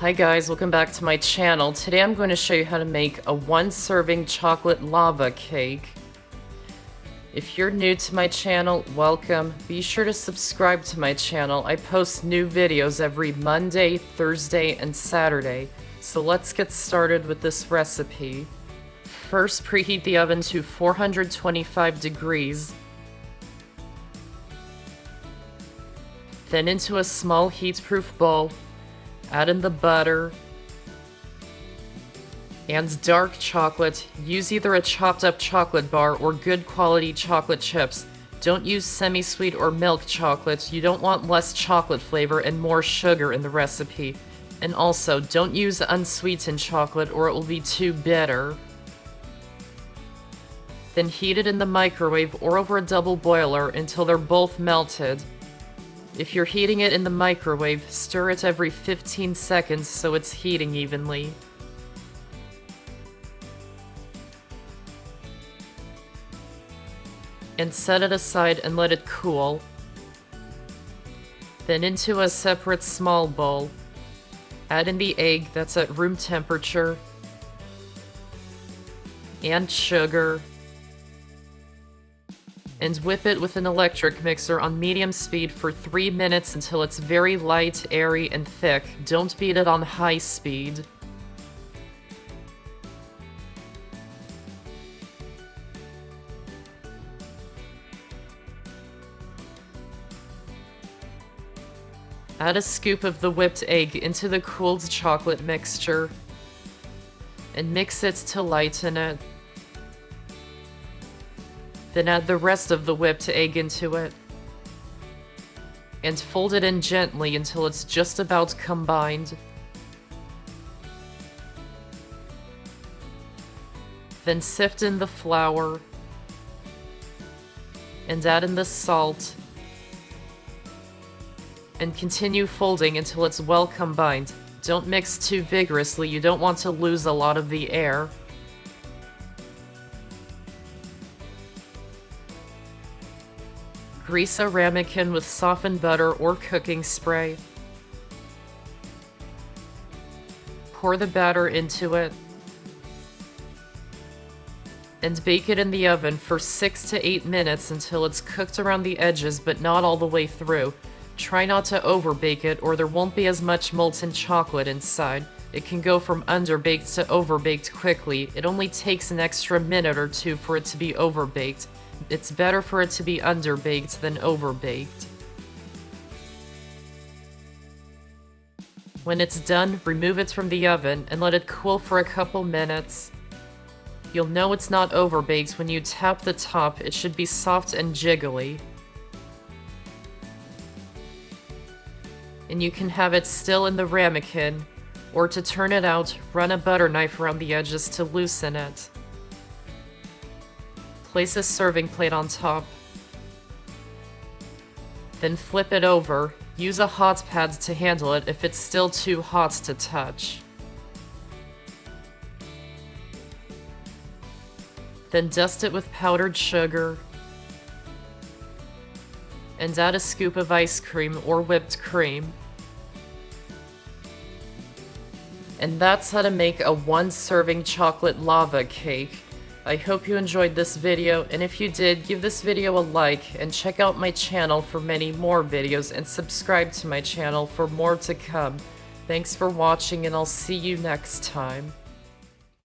Hi guys, welcome back to my channel. Today I'm going to show you how to make a 1-serving chocolate lava cake. If you're new to my channel, welcome. Be sure to subscribe to my channel. I post new videos every Monday, Thursday, and Saturday. So let's get started with this recipe. First, preheat the oven to 425 degrees. Then into a small heat-proof bowl, add in the butter and dark chocolate. Use either a chopped up chocolate bar or good quality chocolate chips. Don't use semi-sweet or milk chocolates. You don't want less chocolate flavor and more sugar in the recipe. And also, don't use unsweetened chocolate or it will be too bitter. Then heat it in the microwave or over a double boiler until they're both melted. If you're heating it in the microwave, stir it every 15 seconds so it's heating evenly. And set it aside and let it cool. Then into a separate small bowl, add in the egg that's at room temperature, and sugar, and whip it with an electric mixer on medium speed for 3 minutes until it's very light, airy, and thick. Don't beat it on high speed. Add a scoop of the whipped egg into the cooled chocolate mixture and mix it to lighten it. Then add the rest of the whipped egg into it and fold it in gently until it's just about combined. Then sift in the flour and add in the salt and continue folding until it's well combined. Don't mix too vigorously, you don't want to lose a lot of the air. Grease a ramekin with softened butter or cooking spray. Pour the batter into it and bake it in the oven for 6 to 8 minutes until it's cooked around the edges but not all the way through. Try not to overbake it or there won't be as much molten chocolate inside. It can go from underbaked to overbaked quickly. It only takes an extra minute or two for it to be overbaked. It's better for it to be underbaked than overbaked. When it's done, remove it from the oven and let it cool for a couple minutes. You'll know it's not overbaked when you tap the top. It should be soft and jiggly. And you can have it still in the ramekin, or to turn it out, run a butter knife around the edges to loosen it. Place a serving plate on top. Then flip it over. Use a hot pad to handle it if it's still too hot to touch. Then dust it with powdered sugar. And add a scoop of ice cream or whipped cream. And that's how to make a 1-serving chocolate lava cake. I hope you enjoyed this video, and if you did, give this video a like, and check out my channel for many more videos, and subscribe to my channel for more to come. Thanks for watching, and I'll see you next time.